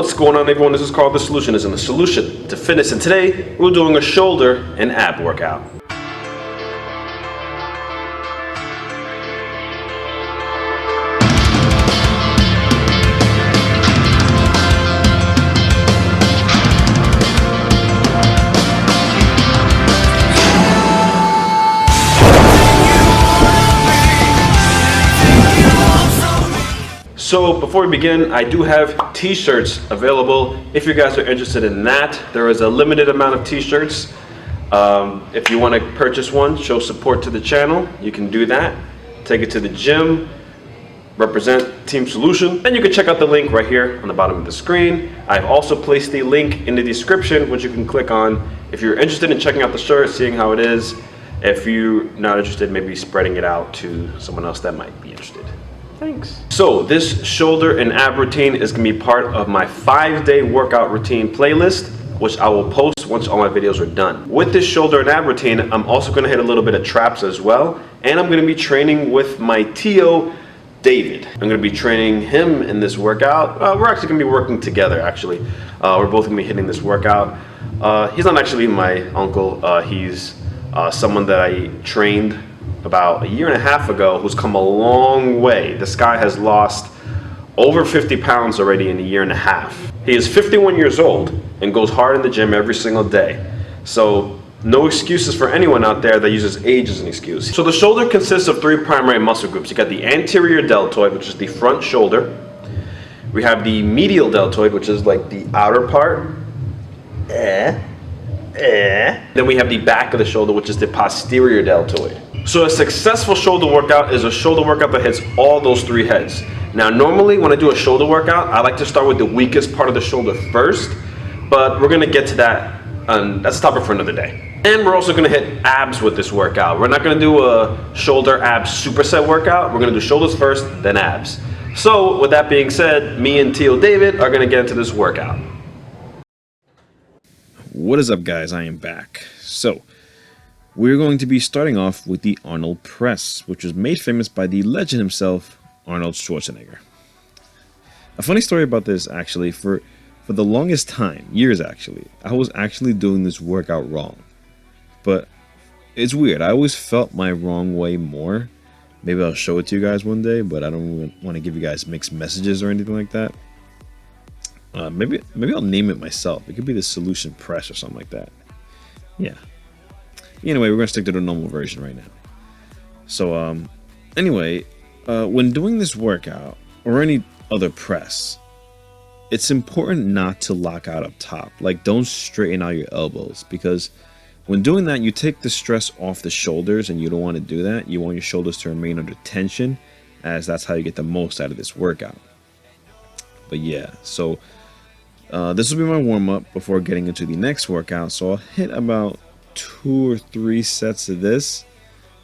What's going on, everyone? This is Carl, the solution is in the solution to fitness, and today we're doing a shoulder and ab workout. So before we begin, I do have t-shirts available if you guys are interested in that. There is a limited amount of t-shirts. If you want to purchase one, show support to the channel, you can do that. Take it to the gym, represent Team Solution, and you can check out the link right here on the bottom of the screen. I've also placed the link in the description, which you can click on if you're interested in checking out the shirt, seeing how it is. If you're not interested, maybe spreading it out to someone else that might be interested. Thanks. So this shoulder and ab routine is going to be part of my 5-day workout routine playlist, which I will post once all my videos are done. With this shoulder and ab routine, I'm also going to hit a little bit of traps as well, and I'm going to be training with my Tio, David. I'm going to be training him in this workout. We're actually going to be working together, actually. We're both going to be hitting this workout. He's not actually my uncle. He's someone that I trained about 1.5 years ago, who's come a long way. This guy has lost over 50 pounds already in 1.5 years. He is 51 years old and goes hard in the gym every single day. So no excuses for anyone out there that uses age as an excuse. So the shoulder consists of 3 primary muscle groups. You got the anterior deltoid, which is the front shoulder. We have the medial deltoid, which is like the outer part. Then we have the back of the shoulder, which is the posterior deltoid. So a successful shoulder workout is a shoulder workout that hits all those 3 heads. Now normally when I do a shoulder workout, I like to start with the weakest part of the shoulder first, but we're gonna get to that, and that's a topic for another day. And we're also gonna hit abs with this workout. We're not gonna do a shoulder abs superset workout. We're gonna do shoulders first, then abs. So with that being said, me and Tio David are gonna get into this workout. What is up, guys? I am back. So we're going to be starting off with the Arnold press, which was made famous by the legend himself, Arnold Schwarzenegger. A funny story about this, actually, for the longest time, years actually, I was actually doing this workout wrong. But it's weird, I always felt my wrong way more. Maybe I'll show it to you guys one day, but I don't want to give you guys mixed messages or anything like that. Maybe I'll name it myself. It could be the Solution Press or something like that. Yeah. Anyway, we're going to stick to the normal version right now. So, anyway, when doing this workout, or any other press, it's important not to lock out up top. Like, don't straighten out your elbows, because when doing that, you take the stress off the shoulders, and you don't want to do that. You want your shoulders to remain under tension, as that's how you get the most out of this workout. But yeah, so this will be my warm-up before getting into the next workout. So I'll hit about 2 or 3 sets of this,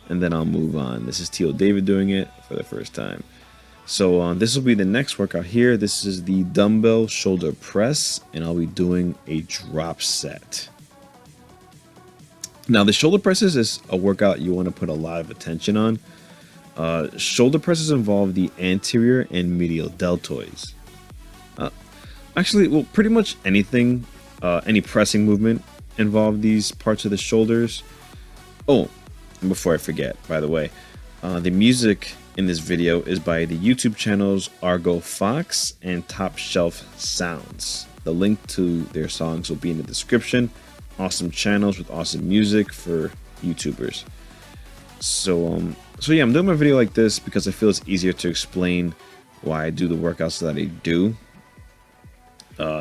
and then I'll move on. This is Tio David doing it for the first time. So this will be the next workout here. This is the dumbbell shoulder press, and I'll be doing a drop set. Now the shoulder presses is a workout you want to put a lot of attention on. Shoulder presses involve the anterior and medial deltoids. Actually, well, pretty much anything, any pressing movement involve these parts of the shoulders. Oh, and before I forget, by the way, the music in this video is by the YouTube channels Argo Fox and Top Shelf Sounds. The link to their songs will be in the description. Awesome channels with awesome music for YouTubers. So yeah, I'm doing my video like this because I feel it's easier to explain why I do the workouts that I do.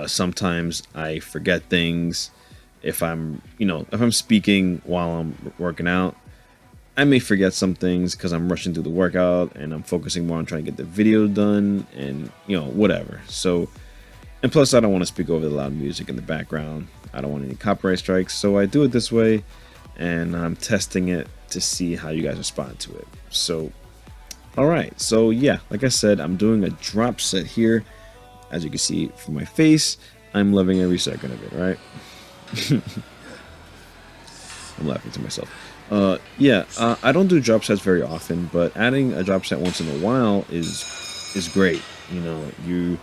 Sometimes I forget things. If I'm speaking while I'm working out, I may forget some things because I'm rushing through the workout and I'm focusing more on trying to get the video done and, whatever. So, and plus I don't want to speak over the loud music in the background. I don't want any copyright strikes. So I do it this way, and I'm testing it to see how you guys respond to it. So, all right. So yeah, like I said, I'm doing a drop set here. As you can see from my face, I'm loving every second of it, right? I'm laughing to myself. I don't do drop sets very often, but adding a drop set once in a while is great. You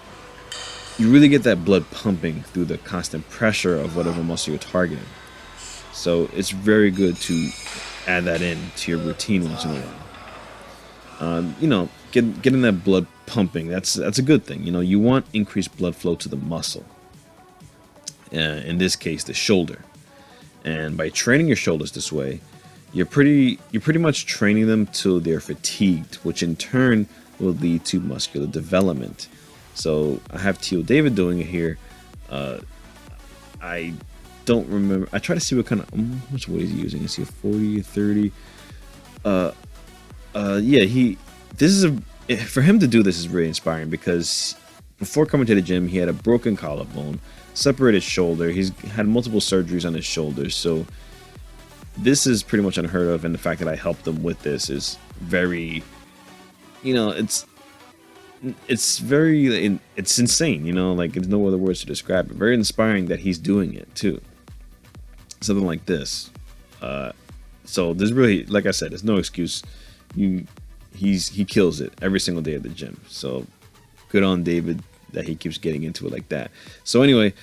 you really get that blood pumping through the constant pressure of whatever muscle you're targeting. So it's very good to add that in to your routine once in a while. You know, getting that blood pumping, that's a good thing. You know, you want increased blood flow to the muscle. In this case, the shoulder. And by training your shoulders this way, you're pretty much training them till they're fatigued, which in turn will lead to muscular development. So I have Teal David doing it here. I don't remember. I try to see what kind of how much weight is he using. I see a 40, 30. Yeah, for him to do this is really inspiring because before coming to the gym, he had a broken collarbone, separated shoulder. He's had multiple surgeries on his shoulders, so this is pretty much unheard of. And the fact that I helped him with this is very, you know, it's insane. You know, like there's no other words to describe it. Very inspiring that he's doing it too. Something like this. So there's really, like I said, there's no excuse. He kills it every single day at the gym. So good on David that he keeps getting into it like that. So anyway,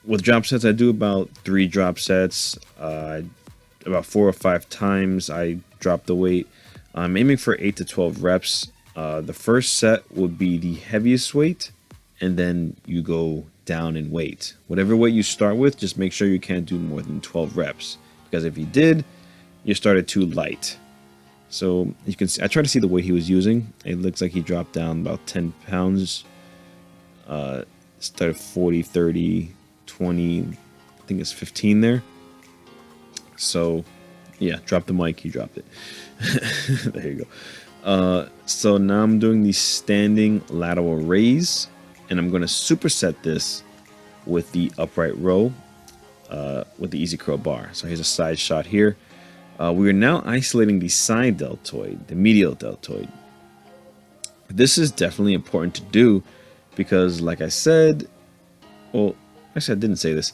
with drop sets, I do about 3 drop sets. About 4 or 5 times I drop the weight. I'm aiming for 8 to 12 reps. The first set would be the heaviest weight, and then you go down in weight. Whatever weight you start with, just make sure you can't do more than 12 reps. Because if you did, you started too light. So you can see, I try to see the weight he was using. It looks like he dropped down about 10 pounds. Started 40, 30, 20, I think it's 15 there. So yeah, drop the mic, he dropped it. There you go. So now I'm doing the standing lateral raise, and I'm going to superset this with the upright row with the easy curl bar. So here's a side shot here. We are now isolating the side deltoid, the medial deltoid. This is definitely important to do because, like I said, well, actually I didn't say this.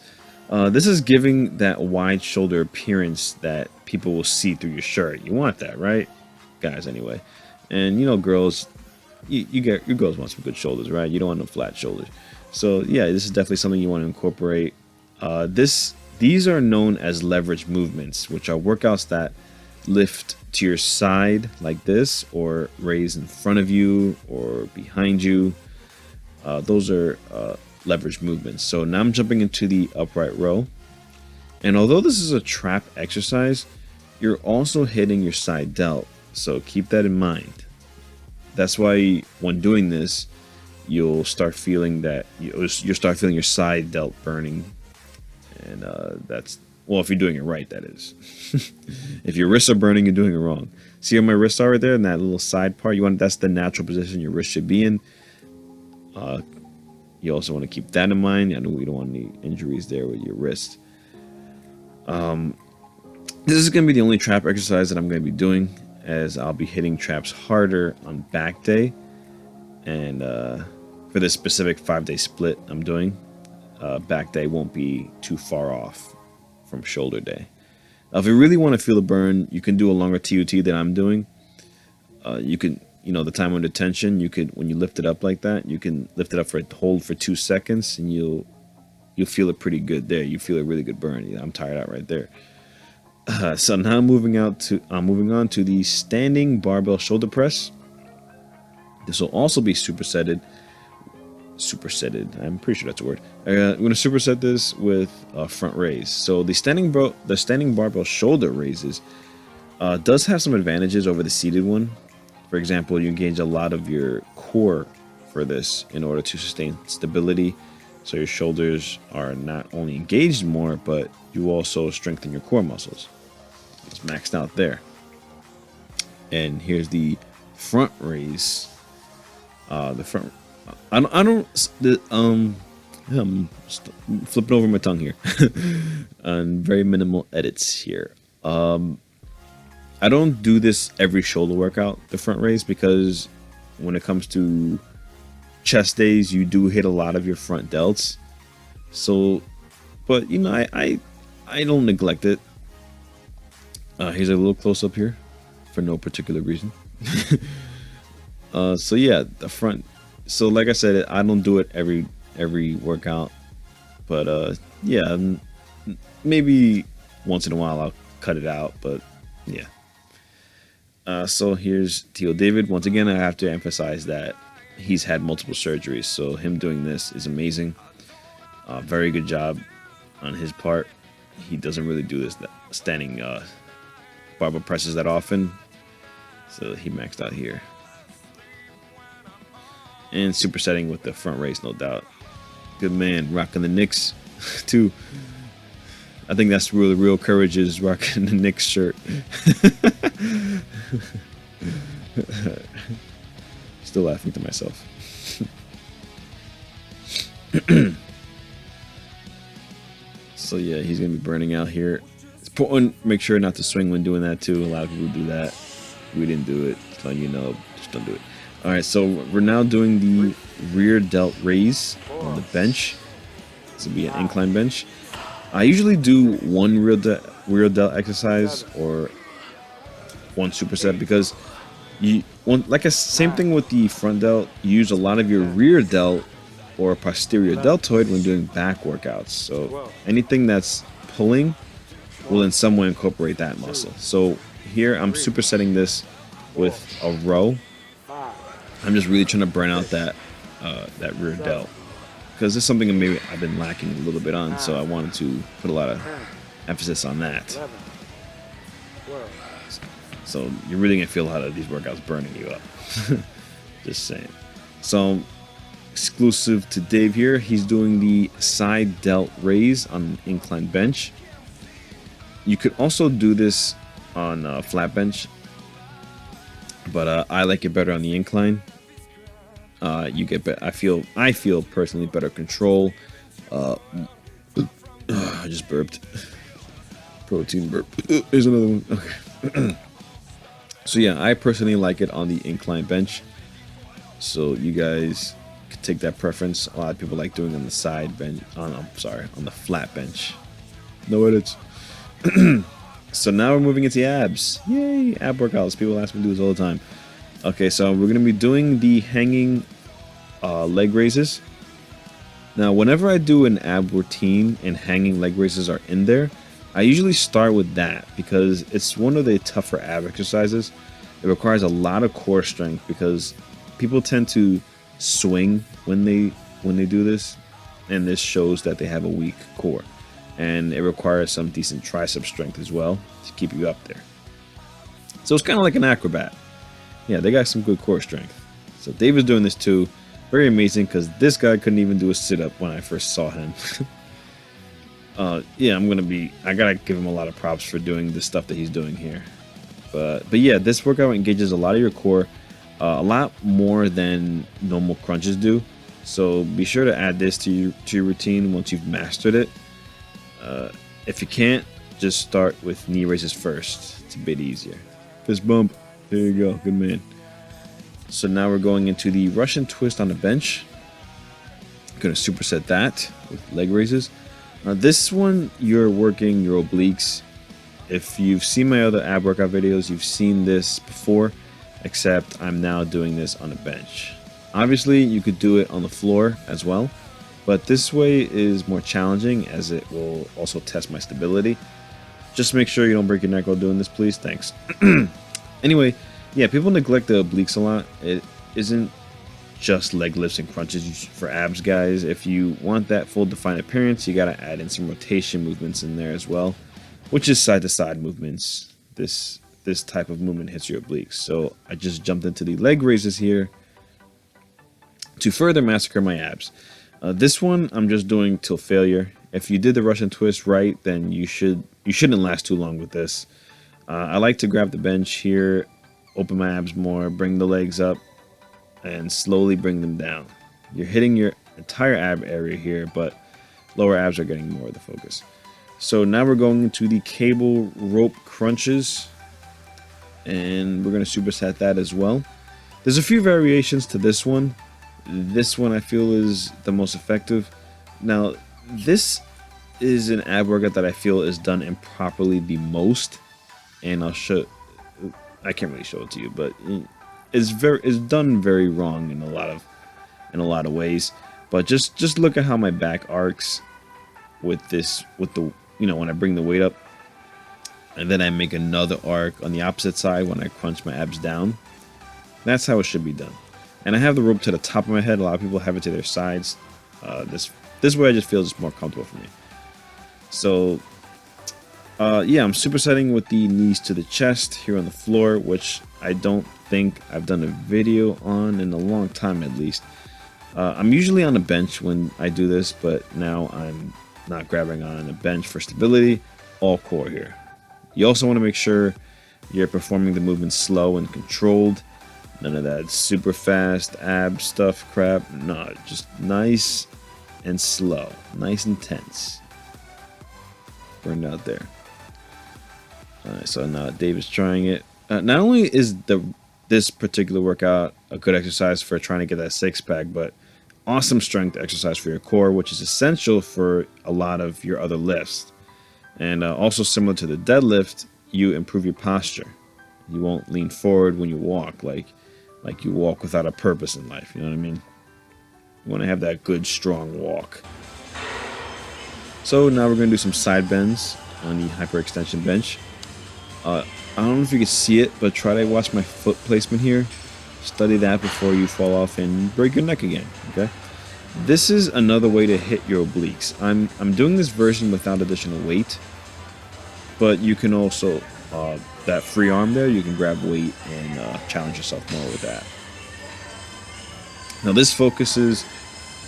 This is giving that wide shoulder appearance that people will see through your shirt. You want that, right? Guys, anyway. And you know, girls, your girls want some good shoulders, right? You don't want no flat shoulders. So yeah, this is definitely something you want to incorporate. These are known as leverage movements, which are workouts that lift to your side like this, or raise in front of you or behind you. Those are leverage movements. So now I'm jumping into the upright row. And although this is a trap exercise, you're also hitting your side delt. So keep that in mind. That's why when doing this, you'll start feeling you'll start feeling your side delt burning. And that's, well, if you're doing it right, that is. If your wrists are burning, you're doing it wrong. See how my wrists are right there in that little side part? That's the natural position your wrist should be in. You also want to keep that in mind. I know we don't want any injuries there with your wrist. This is going to be the only trap exercise that I'm going to be doing, as I'll be hitting traps harder on back day. And for this specific 5-day split I'm doing, back day won't be too far off from shoulder day. If you really want to feel the burn, you can do a longer TUT than I'm doing. You can, the time under tension, you could, when you lift it up like that, you can lift it up hold for 2 seconds, and you'll feel it pretty good there. You feel a really good burn. I'm tired out right there. So now moving on to the standing barbell shoulder press. This will also be supersetted. I'm pretty sure that's a word. I'm going to superset this with front raise. So the standing barbell shoulder raises does have some advantages over the seated one. For example, you engage a lot of your core for this in order to sustain stability. So your shoulders are not only engaged more, but you also strengthen your core muscles. It's maxed out there. And here's the front raise. I'm flipping over my tongue here. And very minimal edits here. I don't do this every shoulder workout, the front raise, because when it comes to chest days, you do hit a lot of your front delts. So, but I don't neglect it. Here's a little close up here for no particular reason. So yeah, the front So like I said, I don't do it every workout, but yeah, maybe once in a while I'll cut it out, but yeah. So here's Teal David. Once again, I have to emphasize that he's had multiple surgeries, so him doing this is amazing. Very good job on his part. He doesn't really do this standing barbell presses that often, so he maxed out here. And supersetting with the front raise, no doubt. Good man, rocking the Knicks too. I think that's where the real courage is, rocking the Knicks shirt. Still laughing to myself. So yeah, he's gonna be burning out here. It's important, make sure not to swing when doing that too. A lot of people do that. We didn't do it, so you know, just don't do it. All right, so we're now doing the rear delt raise on the bench. This will be an incline bench. I usually do one rear delt exercise or one superset because same thing with the front delt. You use a lot of your rear delt or posterior deltoid when doing back workouts. So anything that's pulling will in some way incorporate that muscle. So here I'm supersetting this with a row. I'm just really trying to burn out that rear delt because it's something that maybe I've been lacking a little bit on. So I wanted to put a lot of emphasis on that. So you're really gonna feel a lot of these workouts burning you up. Just saying. So exclusive to Dave here, he's doing the side delt raise on an incline bench. You could also do this on a flat bench, but I like it better on the incline. You get I feel personally better control. I just burped. Protein burp. Here's another one. Okay. So yeah, I personally like it on the incline bench. So you guys could take that preference. A lot of people like doing it on the side bench. On the flat bench. No edits. So now we're moving into abs. Yay, ab workouts. People ask me to do this all the time. Okay, so we're gonna be doing the hanging leg raises. Now, whenever I do an ab routine and hanging leg raises are in there, I usually start with that because it's one of the tougher ab exercises. It requires a lot of core strength because people tend to swing when they do this, and this shows that they have a weak core. And it requires some decent tricep strength as well to keep you up there. So it's kind of like an acrobat. Yeah, they got some good core strength. So Dave is doing this too. Very amazing because this guy couldn't even do a sit-up when I first saw him. Yeah, I gotta give him a lot of props for doing the stuff that he's doing here. But yeah, this workout engages a lot of your core, a lot more than normal crunches do. So be sure to add this to your routine once you've mastered it. If you can't, just start with knee raises first. It's a bit easier. Fist bump. There you go. Good man. So now we're going into the Russian twist on the bench. I'm going to superset that with leg raises. Now this one, you're working your obliques. If you've seen my other ab workout videos, you've seen this before, except I'm now doing this on the bench. Obviously, you could do it on the floor as well, but this way is more challenging as it will also test my stability. Just make sure you don't break your neck while doing this, please. Thanks. Anyway, yeah, people neglect the obliques a lot. It isn't just leg lifts and crunches for abs, guys. If you want that full defined appearance, you gotta add in some rotation movements in there as well, which is side to side movements. This type of movement hits your obliques. So I just jumped into the leg raises here to further massacre my abs. This one I'm just doing till failure. If you did the Russian twist right, then you shouldn't last too long with this. I like to grab the bench here, open my abs more, bring the legs up, and slowly bring them down. You're hitting your entire ab area here, but lower abs are getting more of the focus. So now we're going into the cable rope crunches, and we're going to superset that as well. There's a few variations to this one. This one I feel is the most effective. Now, this is an ab workout that I feel is done improperly the most, and I can't really show it to you, but it's done very wrong in a lot of in a lot of ways. But just look at how my back arcs with this, with the, you know, when I bring the weight up, and then I make another arc on the opposite side when I crunch my abs down. That's how it should be done. And I have the rope to the top of my head. A lot of people have it to their sides. This way I just feel just more comfortable for me. So yeah, I'm supersetting with the knees to the chest here on the floor, which I don't think I've done a video on in a long time at least. I'm usually on a bench when I do this, but now I'm not grabbing on a bench for stability. All core here. You also want to make sure you're performing the movement slow and controlled. None of that super fast ab stuff crap. No, just nice and slow. Nice and tense. Burned out there. Alright, so now Dave is trying it. Not only is this particular workout a good exercise for trying to get that six-pack, but awesome strength exercise for your core, which is essential for a lot of your other lifts. And also similar to the deadlift, you improve your posture. You won't lean forward when you walk, like you walk without a purpose in life. You know what I mean? You want to have that good, strong walk. So now we're going to do some side bends on the hyperextension bench. I don't know if you can see it, but try to watch my foot placement here. Study that before you fall off and break your neck again. Okay. This is another way to hit your obliques. I'm doing this version without additional weight, but you can also that free arm there, you can grab weight and challenge yourself more with that. Now this focuses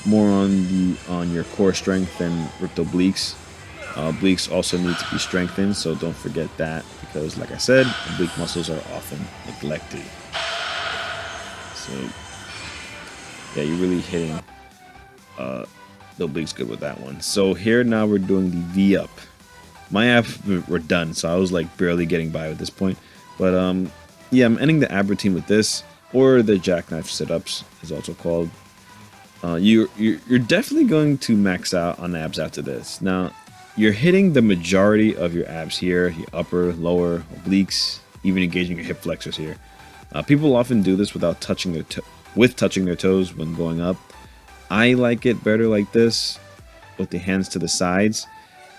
more on your core strength than ripped obliques. Obliques also need to be strengthened, so don't forget that, because like I said, oblique muscles are often neglected. So yeah, you're really hitting the obliques good with that one. So here now we're doing the V up. My abs were done, so I was like barely getting by at this point. But yeah, I'm ending the ab routine with this, or the jackknife sit-ups is also called. You're definitely going to max out on abs after this. Now, you're hitting the majority of your abs here, your upper, lower, obliques, even engaging your hip flexors here. People often do this without touching their toes when going up. I like it better like this, with the hands to the sides.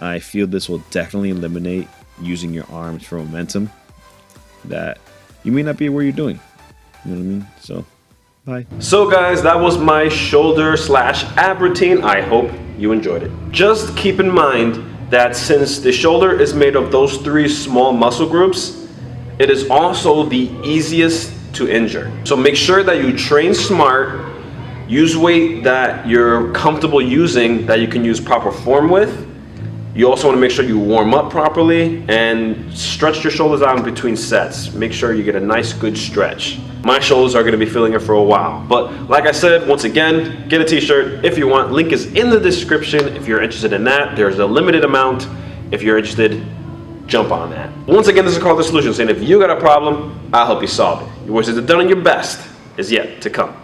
I feel this will definitely eliminate using your arms for momentum that you may not be aware you're doing. You know what I mean? So, bye. So guys, that was my shoulder / ab routine. I hope you enjoyed it. Just keep in mind that since the shoulder is made of those 3 small muscle groups, it is also the easiest to injure. So make sure that you train smart, use weight that you're comfortable using, that you can use proper form with. You also want to make sure you warm up properly and stretch your shoulders out in between sets. Make sure you get a nice good stretch. My shoulders are going to be feeling it for a while. But like I said, once again, get a t-shirt if you want. Link is in the description if you're interested in that. There's a limited amount. If you're interested, jump on that. Once again, this is Called The Solution, saying if you got a problem, I'll help you solve it. Your wishes are done and your best is yet to come.